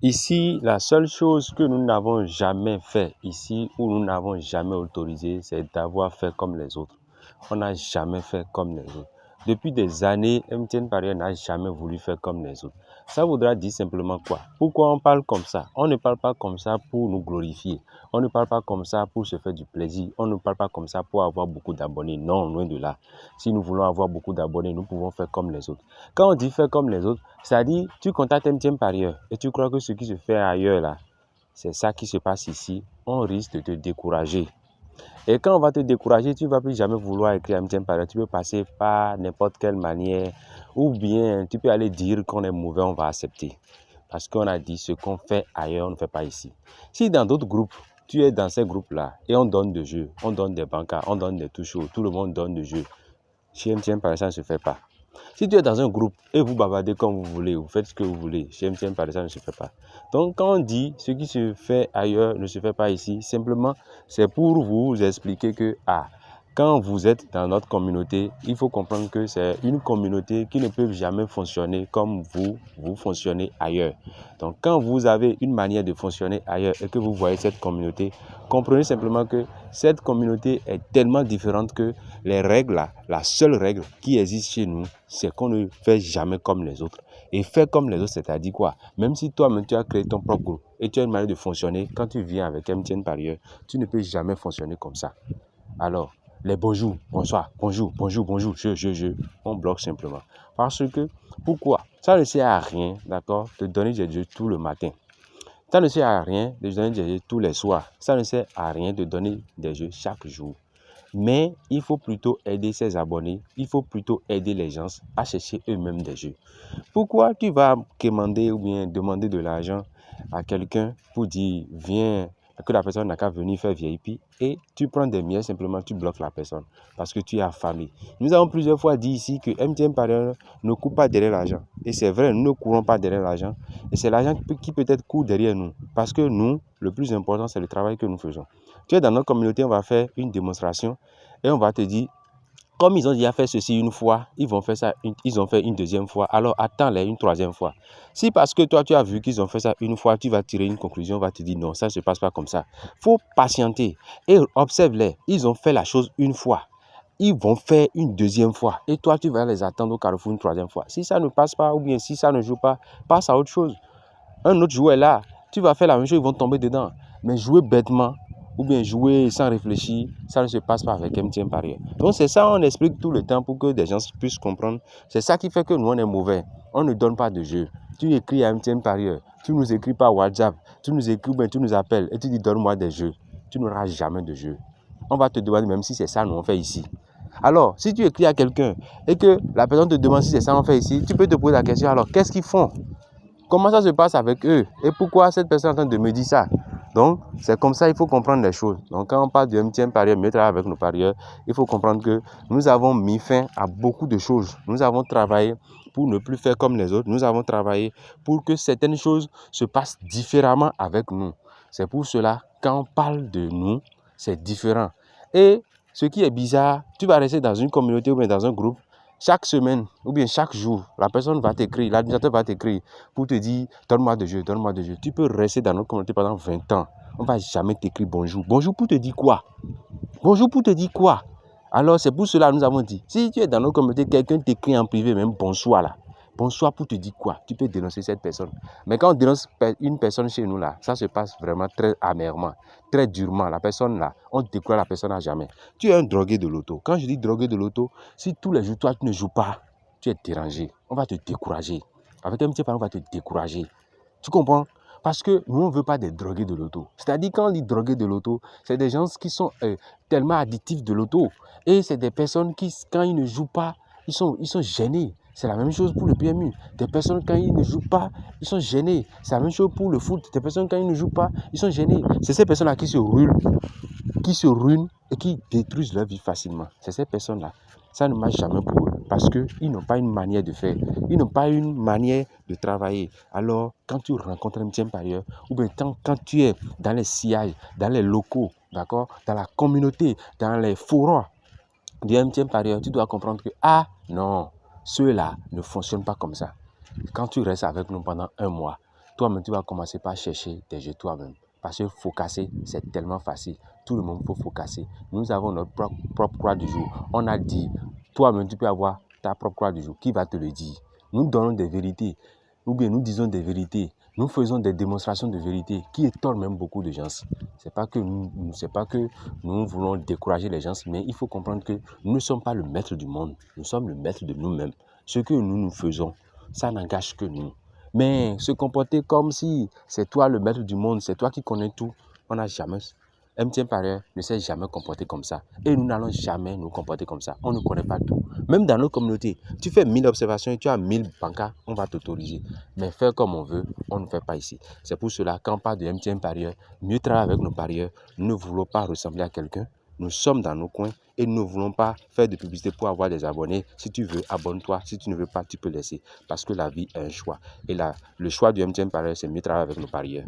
Ici, la seule chose que nous n'avons jamais fait ici, où nous n'avons jamais autorisé, c'est d'avoir fait comme les autres. On n'a jamais fait comme les autres. Depuis des années, MTN Paris n'a jamais voulu faire comme les autres. Ça voudra dire simplement quoi? Pourquoi on parle comme ça? On ne parle pas comme ça pour nous glorifier. On ne parle pas comme ça pour se faire du plaisir. On ne parle pas comme ça pour avoir beaucoup d'abonnés. Non, loin de là. Si nous voulons avoir beaucoup d'abonnés, nous pouvons faire comme les autres. Quand on dit faire comme les autres, c'est-à-dire tu contactes MTN Parieur et tu crois que ce qui se fait ailleurs là, c'est ça qui se passe ici, on risque de te décourager. Et quand on va te décourager, tu ne vas plus jamais vouloir écrire MTN Parieur. Tu peux passer par n'importe quelle manière ou bien tu peux aller dire qu'on est mauvais, on va accepter. Parce qu'on a dit ce qu'on fait ailleurs, on ne fait pas ici. Si dans d'autres groupes, tu es dans ces groupes-là et on donne des jeux, on donne des bancards, on donne des touches, tout le monde donne des jeux. Chez MTN Parieur, ça ne se fait pas. Si tu es dans un groupe et vous bavardez comme vous voulez, vous faites ce que vous voulez, chez MTN Parieur, ça ne se fait pas. Donc quand on dit ce qui se fait ailleurs ne se fait pas ici, simplement c'est pour vous expliquer que quand vous êtes dans notre communauté, il faut comprendre que c'est une communauté qui ne peut jamais fonctionner comme vous fonctionnez ailleurs. Donc quand vous avez une manière de fonctionner ailleurs et que vous voyez cette communauté, comprenez simplement que cette communauté est tellement différente que les règles là, la seule règle qui existe chez nous, c'est qu'on ne fait jamais comme les autres. Et faire comme les autres, c'est-à-dire quoi? Même si toi-même tu as créé ton propre groupe et tu as une manière de fonctionner, quand tu viens avec MTN Parieur, tu ne peux jamais fonctionner comme ça. Alors, les bonjours, bonsoir, bonjour, on bloque simplement. Parce que, pourquoi? Ça ne sert à rien, d'accord, de donner des jeux tout le matin. Ça ne sert à rien de donner des jeux tous les soirs. Ça ne sert à rien de donner des jeux chaque jour. Mais il faut plutôt aider ses abonnés, il faut plutôt aider les gens à chercher eux-mêmes des jeux. Pourquoi tu vas commander ou bien demander de l'argent à quelqu'un pour dire viens, que la personne n'a qu'à venir faire VIP et tu prends des miettes, simplement tu bloques la personne parce que tu es affamé. Nous avons plusieurs fois dit ici que MTN Parieur ne court pas derrière l'argent. Et c'est vrai, nous ne courons pas derrière l'argent. Et c'est l'argent qui peut-être court derrière nous. Parce que nous, le plus important, c'est le travail que nous faisons. Tu es dans notre communauté, on va faire une démonstration et on va te dire, comme ils ont déjà fait ceci une fois, ils vont faire ça, ils ont fait une deuxième fois, alors attends-les une troisième fois. Si parce que toi tu as vu qu'ils ont fait ça une fois, tu vas tirer une conclusion, on va te dire non, ça ne se passe pas comme ça. Il faut patienter et observe-les. Ils ont fait la chose une fois. Ils vont faire une deuxième fois. Et toi, tu vas les attendre au carrefour une troisième fois. Si ça ne passe pas ou bien si ça ne joue pas, passe à autre chose. Un autre joueur est là, tu vas faire la même chose, ils vont tomber dedans. Mais jouer bêtement ou bien jouer sans réfléchir, ça ne se passe pas avec MTN Parieur. Donc c'est ça, on explique tout le temps pour que des gens puissent comprendre. C'est ça qui fait que nous, on est mauvais. On ne donne pas de jeu. Tu écris à MTN Parieur, tu nous écris par WhatsApp, tu nous écris, ben, tu nous appelles et tu dis donne-moi des jeux. Tu n'auras jamais de jeu. On va te demander même si c'est ça nous on fait ici. Alors, si tu écris à quelqu'un et que la personne te demande si c'est ça qu'on fait ici, tu peux te poser la question, alors qu'est-ce qu'ils font? Comment ça se passe avec eux? Et pourquoi cette personne est en train de me dire ça? Donc, c'est comme ça, il faut comprendre les choses. Donc, quand on parle de MTN Parieur, mieux travailler avec nos parieurs, il faut comprendre que nous avons mis fin à beaucoup de choses. Nous avons travaillé pour ne plus faire comme les autres. Nous avons travaillé pour que certaines choses se passent différemment avec nous. C'est pour cela, quand on parle de nous, c'est différent. Et ce qui est bizarre, tu vas rester dans une communauté ou bien dans un groupe, chaque semaine ou bien chaque jour, la personne va t'écrire, l'administrateur va t'écrire pour te dire donne-moi de jeu, donne-moi de jeu. Tu peux rester dans notre communauté pendant 20 ans. On ne va jamais t'écrire bonjour. Bonjour pour te dire quoi? Bonjour pour te dire quoi? Alors c'est pour cela que nous avons dit, si tu es dans notre communauté, quelqu'un t'écrit en privé, même bonsoir là. Bonsoir pour te dire quoi? Tu peux dénoncer cette personne. Mais quand on dénonce une personne chez nous là, ça se passe vraiment très amèrement, très durement. La personne là, on décourage la personne à jamais. Tu es un drogué de l'auto. Quand je dis drogué de l'auto, si tous les jours toi tu ne joues pas, tu es dérangé. On va te décourager. Avec un petit parent, on va te décourager. Tu comprends? Parce que nous, on ne veut pas des drogués de l'auto. C'est-à-dire, quand on dit drogués de l'auto, c'est des gens qui sont tellement addictifs de l'auto. Et c'est des personnes qui, quand ils ne jouent pas, ils sont gênés. C'est la même chose pour le PMU. Des personnes, quand ils ne jouent pas, ils sont gênés. C'est la même chose pour le foot. Des personnes, quand ils ne jouent pas, ils sont gênés. C'est ces personnes-là qui se ruinent et qui détruisent leur vie facilement. C'est ces personnes-là. Ça ne marche jamais pour eux parce qu'ils n'ont pas une manière de faire. Ils n'ont pas une manière de travailler. Alors, quand tu rencontres un MTN Parieur, ou bien quand tu es dans les sillages, dans les locaux, d'accord, dans la communauté, dans les forums du MTN Parieur, tu dois comprendre que, non, ceux-là ne fonctionnent pas comme ça. Quand tu restes avec nous pendant un mois, toi-même, tu vas commencer par chercher tes jeux toi-même. Parce que focasser, c'est tellement facile. Tout le monde peut focasser. Nous avons notre propre croix du jour. On a dit, toi-même, tu peux avoir ta propre croix du jour. Qui va te le dire? Nous donnons des vérités. Ou bien nous disons des vérités. Nous faisons des démonstrations de vérité qui étonnent même beaucoup de gens. C'est pas que nous voulons décourager les gens, mais il faut comprendre que nous ne sommes pas le maître du monde. Nous sommes le maître de nous-mêmes. Ce que nous faisons, ça n'engage que nous. Mais se comporter comme si c'est toi le maître du monde, c'est toi qui connais tout, on n'a jamais. MTN Parieur ne s'est jamais comporté comme ça. Et nous n'allons jamais nous comporter comme ça. On ne connaît pas tout. Même dans nos communautés, tu fais 1000 observations et tu as 1000 bancards, on va t'autoriser. Mais faire comme on veut, on ne fait pas ici. C'est pour cela qu'on parle de MTN Parieur, mieux travailler avec nos parieurs. Nous ne voulons pas ressembler à quelqu'un. Nous sommes dans nos coins et nous ne voulons pas faire de publicité pour avoir des abonnés. Si tu veux, abonne-toi. Si tu ne veux pas, tu peux laisser. Parce que la vie est un choix. Et là, le choix du MTN Parieur, c'est mieux travailler avec nos parieurs.